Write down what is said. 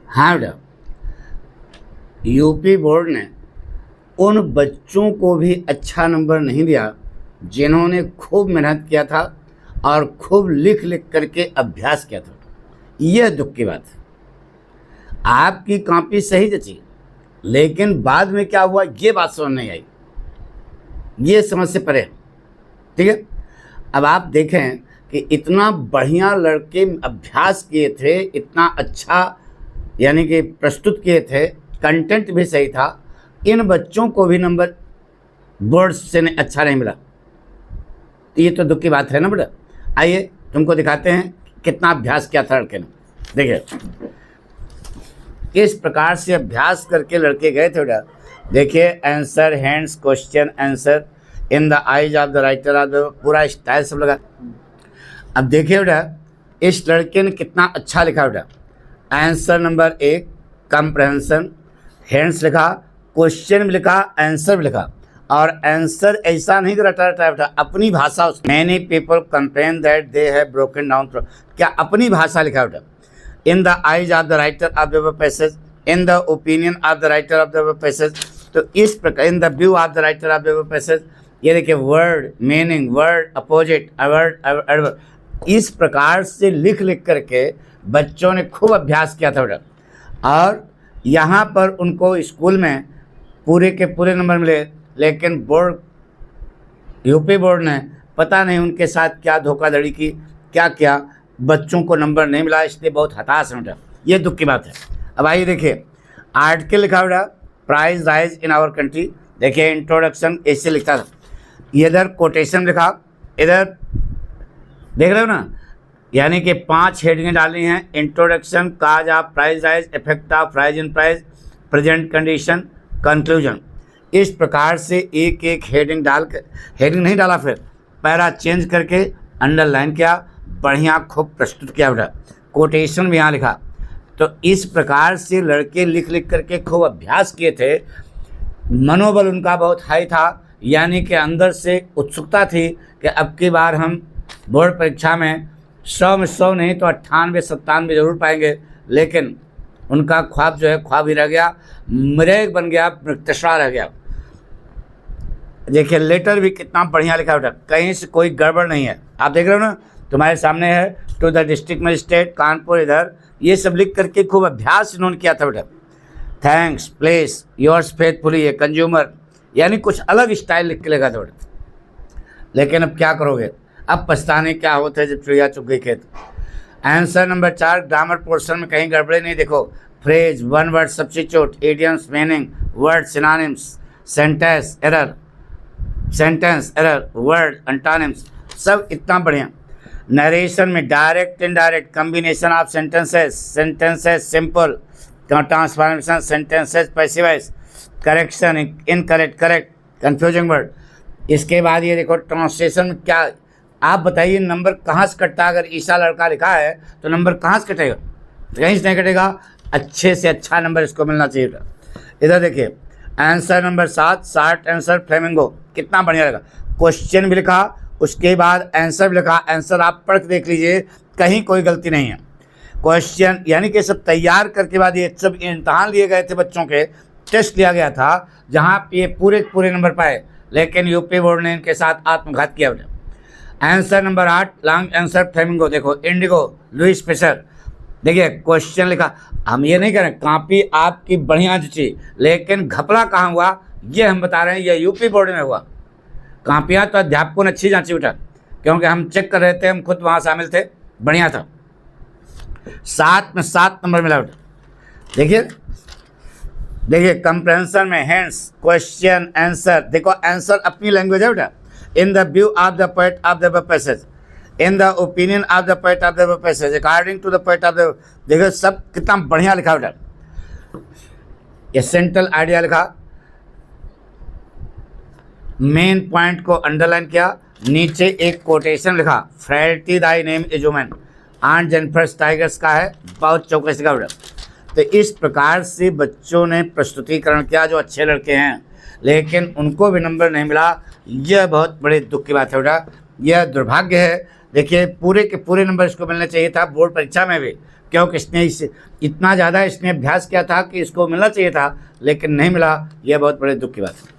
हाँ बेटा, UP board ने उन बच्चों को भी अच्छा नंबर नहीं दिया जिन्होंने खूब मेहनत किया था और खूब लिख लिख करके अभ्यास किया था। यह दुख की बात है। आपकी कॉपी सही जची, लेकिन बाद में क्या हुआ ये बात समझ नहीं आई, ये समझ से परे। ठीक है, अब आप देखें कि इतना बढ़िया लड़के अभ्यास किए थे, इतना अच्छा यानी कि प्रस्तुत किए थे, कंटेंट भी सही था, इन बच्चों को भी नंबर बोर्ड से अच्छा नहीं मिला। ये तो दुख की बात है ना बेटा। आइए तुमको दिखाते हैं कितना अभ्यास किया था लड़के ने। देखिए किस प्रकार से अभ्यास करके लड़के गए थे बेटा। देखिए answer, hands, question, answer, in the eyes of the writer of the, पूरा स्टाइल सब लगा। अब देखिए बेटा इस लड़के ने कितना अच्छा लिखा बेटा। आंसर नंबर 1 कंप्रहेंशन, हैंड्स लिखा, क्वेश्चन भी लिखा, आंसर भी लिखा, और आंसर ऐसा नहीं रटा रटा बेटा, अपनी भाषा। Many people complain that they have broken down, क्या अपनी भाषा लिखा बेटा। In the eyes of the writer of the passage, in the opinion of the writer of the passage. तो इस प्रकार इन the view of the writer of the passage, ये देखिए word meaning, word opposite, word, इस प्रकार से लिख लिख करके बच्चों ने खूब अभ्यास किया था बेटा। और यहाँ पर उनको स्कूल में पूरे के पूरे नंबर मिले, लेकिन बोर्ड, यूपी बोर्ड ने पता नहीं उनके साथ क्या धोखाधड़ी की, क्या क्या, बच्चों को नंबर नहीं मिला, इसलिए बहुत हताश है बेटा। ये दुख की बात है। अब आइए देखिए आर्टिकल लिखा बेटा, price rise in our country. देखिए इंट्रोडक्शन ऐसे लिखा था, इधर कोटेशन लिखा, इधर देख रहे हो ना, यानी कि 5 हेडिंग डाली हैं। Introduction, cause of price rise, effect of rise in price, present condition, conclusion. इस प्रकार से एक एक हेडिंग डाल कर, हेडिंग नहीं डाला, फिर पैरा चेंज करके अंडरलाइन किया, बढ़िया खूब प्रस्तुत किया बेटा। कोटेशन भी यहाँ लिखा। तो इस प्रकार से लड़के लिख लिख करके खूब अभ्यास किए थे, मनोबल उनका बहुत हाई था, यानी कि अंदर से उत्सुकता थी कि अब की बार हम बोर्ड परीक्षा में 100 में 100 नहीं तो 98-97 जरूर पाएंगे। लेकिन उनका ख्वाब जो है ख्वाब ही रह गया, मरेग बन गया, प्रत्याशा रह गया। देखिए लेटर भी कितना बढ़िया लिखा बेटा, कहीं से कोई गड़बड़ नहीं है। आप देख रहे हो ना, तुम्हारे सामने है, to the district magistrate Kanpur, इधर ये सब लिख करके खूब अभ्यास इन्होंने किया था बेटा। Thanks please yours faithfully a consumer, यानी कुछ अलग स्टाइल लिख के लगा था बेटा। लेकिन अब क्या करोगे, अब पछताने क्या होता है जब चिड़िया चुग गई खेत। आंसर नंबर 4 ग्रामर पोर्शन में कहीं गड़बड़े नहीं। देखो phrase, one word substitute, idioms, meaning, word synonyms, sentence error, word antonyms, सब इतना बढ़िया। नरेशन में direct indirect, combination of sentences simple, transformation sentences passivise, correction incorrect, correct, confusing word. इसके बाद ये देखो ट्रांसलेशन में क्या, आप बताइए नंबर कहाँ से कटता है। अगर ईसा लड़का लिखा है तो नंबर कहाँ से कटेगा, कहीं से नहीं कटेगा। अच्छे से अच्छा नंबर इसको मिलना चाहिए। इधर देखिए answer number 7 short answer flamingo, कितना बढ़िया लगा। क्वेश्चन भी लिखा, उसके बाद आंसर भी लिखा। आंसर आप पढ़ के देख लीजिए, कहीं कोई गलती नहीं है। क्वेश्चन यानी कि सब तैयार करके बाद ये सब इम्तहान लिए गए थे, बच्चों के टेस्ट लिया गया था, जहाँ ये पूरे नंबर पाए, लेकिन यूपी बोर्ड ने इनके साथ आत्मघात किया बेटा। Answer number 8 long answer flamingo, देखो इंडिगो, लुइस फिशर। देखिए क्वेश्चन लिखा, हम ये नहीं कह रहे कॉपी आपकी बढ़िया जची, लेकिन घपला कहाँ हुआ ये हम बता रहे हैं, ये यूपी बोर्ड में हुआ। कॉपियाँ तो अध्यापकों ने अच्छी जांची बेटा, क्योंकि हम चेक कर रहे थे, हम खुद वहाँ शामिल थे, बढ़िया था। 7 में 7 नंबर मिला बेटा। देखिए कंप्रहेंशन में हैंड्स, क्वेश्चन, आंसर। देखो आंसर अपनी लैंग्वेज है बेटा। In the view of the poet of the passage, in the opinion of the poet of the passage, according to the poet of the. देखो सब कितना बढ़िया लिखा बेटा। ये सेंट्रल आइडिया लिखा, मेन पॉइंट को अंडरलाइन किया, नीचे एक कोटेशन लिखा, frailty thy name is woman, aunt Jennifer tigers का है, बहुत चौकस का बेटा। तो इस प्रकार से बच्चों ने प्रस्तुतिकरण किया, जो अच्छे लड़के हैं, लेकिन उनको भी नंबर नहीं मिला। यह बहुत बड़े दुख की बात है बेटा, यह दुर्भाग्य है। देखिए पूरे के पूरे नंबर इसको मिलना चाहिए था बोर्ड परीक्षा में भी, क्योंकि इतना ज़्यादा इसने अभ्यास किया था कि इसको मिलना चाहिए था, लेकिन नहीं मिला। यह बहुत बड़े दुख की बात है।